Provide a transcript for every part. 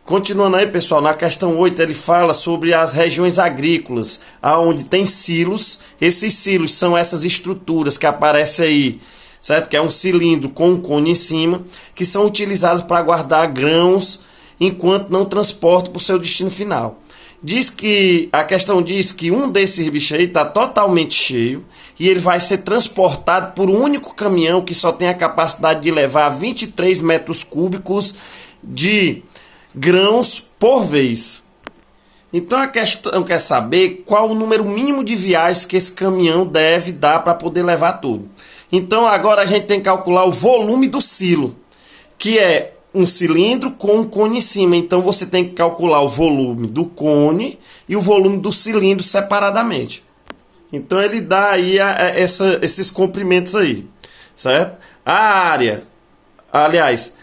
Continuando aí, pessoal, na questão 8 ele fala sobre as regiões agrícolas, aonde tem silos. Esses silos são essas estruturas que aparecem aí, certo? Que é um cilindro com um cone em cima, que são utilizados para guardar grãos enquanto não transportam para o seu destino final. A questão diz que um desses bichos aí está totalmente cheio e ele vai ser transportado por um único caminhão que só tem a capacidade de levar 23 metros cúbicos de grãos por vez. Então a questão quer saber qual o número mínimo de viagens que esse caminhão deve dar para poder levar tudo. Então agora a gente tem que calcular o volume do silo, que é um cilindro com um cone em cima. Então você tem que calcular o volume do cone e o volume do cilindro separadamente. Então ele dá aí esses comprimentos aí, certo? A área, aliás,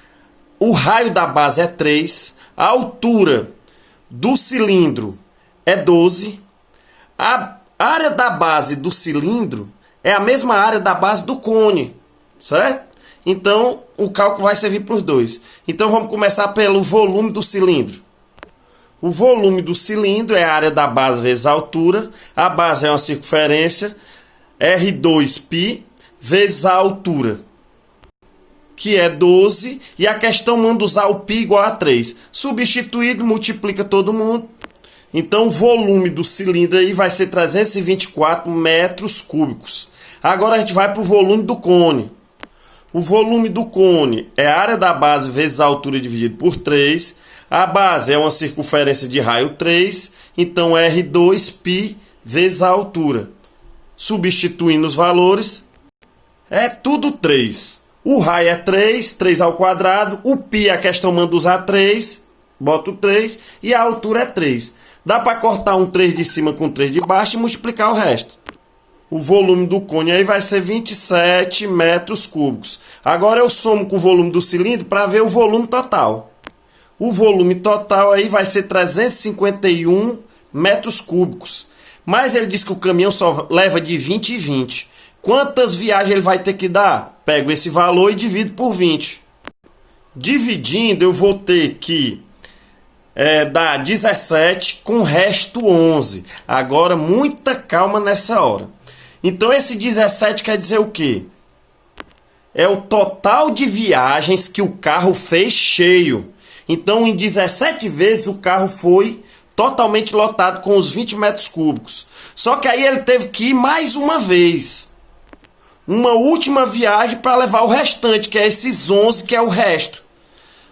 o raio da base é 3, a altura do cilindro é 12, a área da base do cilindro é a mesma área da base do cone, certo? Então, o cálculo vai servir para os dois. Então, vamos começar pelo volume do cilindro. O volume do cilindro é a área da base vezes a altura. A base é uma circunferência, R2π, vezes a altura, que é 12. E a questão manda usar o π igual a 3. Substituído, multiplica todo mundo. Então, o volume do cilindro aí vai ser 324 metros cúbicos. Agora, a gente vai para o volume do cone. O volume do cone é a área da base vezes a altura dividido por 3. A base é uma circunferência de raio 3. Então, R2π vezes a altura. Substituindo os valores, é tudo 3. O raio é 3, 3 ao quadrado. O π, a questão manda usar 3. Bota o 3. E a altura é 3. Dá para cortar um 3 de cima com 3 de baixo e multiplicar o resto. O volume do cone aí vai ser 27 metros cúbicos. Agora eu somo com o volume do cilindro para ver o volume total. O volume total aí vai ser 351 metros cúbicos. Mas ele diz que o caminhão só leva de 20 em 20. Quantas viagens ele vai ter que dar? Pego esse valor e divido por 20. Dividindo, eu vou ter que dar 17 com o resto 11. Agora, muita calma nessa hora. Então, esse 17 quer dizer o quê? É o total de viagens que o carro fez cheio. Então, em 17 vezes, o carro foi totalmente lotado com os 20 metros cúbicos. Só que aí ele teve que ir mais uma vez. Uma última viagem para levar o restante, que é esses 11, que é o resto.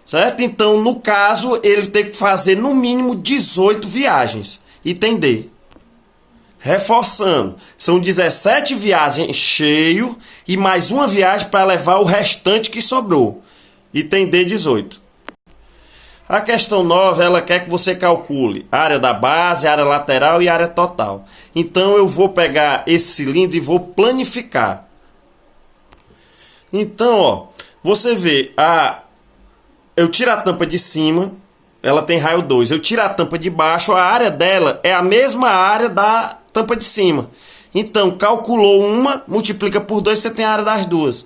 Certo? Então, no caso, ele teve que fazer no mínimo 18 viagens. Item D. Reforçando, são 17 viagens cheio e mais uma viagem para levar o restante que sobrou. Item D, 18. A questão 9, ela quer que você calcule a área da base, a área lateral e a área total. Então eu vou pegar esse cilindro e vou planificar. Então, ó, você vê, eu tiro a tampa de cima, ela tem raio 2. Eu tiro a tampa de baixo, a área dela é a mesma área da tampa de cima. Então, calculou uma, multiplica por 2, você tem a área das duas.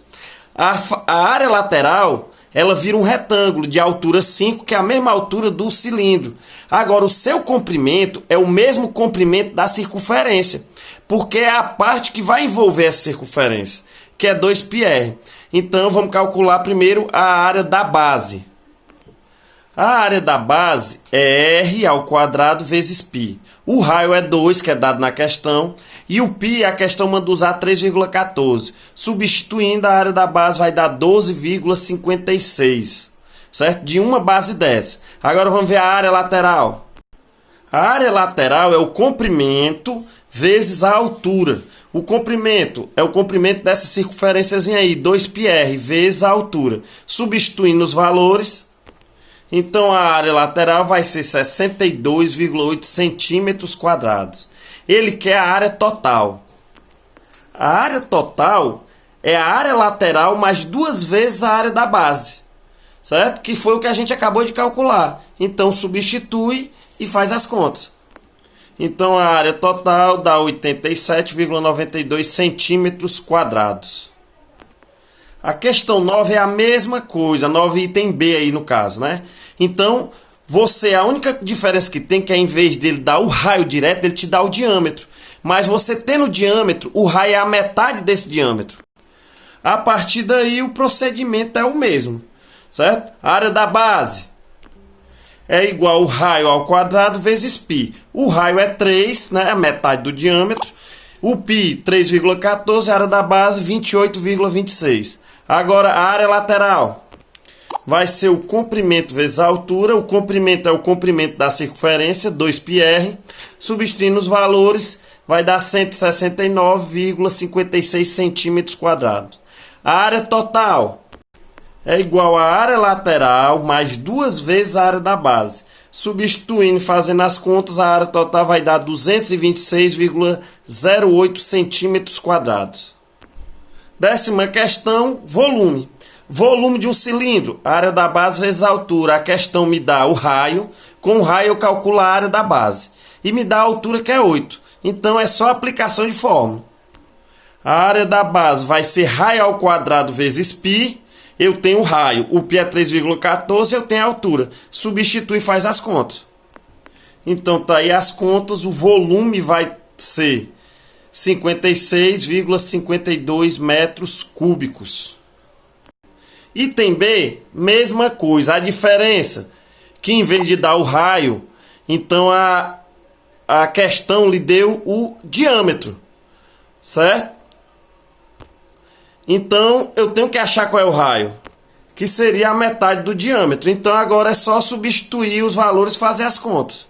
A área lateral, ela vira um retângulo de altura 5, que é a mesma altura do cilindro. Agora, o seu comprimento é o mesmo comprimento da circunferência, porque é a parte que vai envolver essa circunferência, que é 2πr. Então, vamos calcular primeiro a área da base. A área da base é R ao quadrado vezes π. O raio é 2, que é dado na questão. E o π, a questão manda usar 3,14. Substituindo, a área da base vai dar 12,56. Certo? De uma base dessa. Agora vamos ver a área lateral. A área lateral é o comprimento vezes a altura. O comprimento é o comprimento dessa circunferênciazinha aí, 2πr, vezes a altura. Substituindo os valores, então a área lateral vai ser 62,8 centímetros quadrados. Ele quer a área total. A área total é a área lateral mais 2 vezes a área da base. Certo? Que foi o que a gente acabou de calcular. Então substitui e faz as contas. Então a área total dá 87,92 centímetros quadrados. A questão 9 é a mesma coisa, 9 item B aí no caso, né? Então a única diferença que tem, que é em vez dele dar o raio direto, ele te dá o diâmetro. Mas você tendo o diâmetro, o raio é a metade desse diâmetro. A partir daí o procedimento é o mesmo, certo? A área da base é igual o raio ao quadrado vezes π. O raio é 3, né, a metade do diâmetro. O π, 3,14, a área da base, 28,26. Agora, a área lateral vai ser o comprimento vezes a altura. O comprimento é o comprimento da circunferência, 2πr. Substituindo os valores, vai dar 169,56 centímetros quadrados. A área total é igual à área lateral mais 2 vezes a área da base. Substituindo e fazendo as contas, a área total vai dar 226,08 centímetros quadrados. 10ª questão, volume. Volume de um cilindro, a área da base vezes a altura. A questão me dá o raio, com o raio eu calculo a área da base. E me dá a altura, que é 8. Então é só aplicação de fórmula. A área da base vai ser raio ao quadrado vezes π. Eu tenho o raio, o π é 3,14, eu tenho a altura. Substitui e faz as contas. Então tá aí as contas, o volume vai ser 56,52 metros cúbicos. Item B, mesma coisa. A diferença que em vez de dar o raio, então a questão lhe deu o diâmetro, certo? Então eu tenho que achar qual é o raio, que seria a metade do diâmetro. Então agora é só substituir os valores e fazer as contas.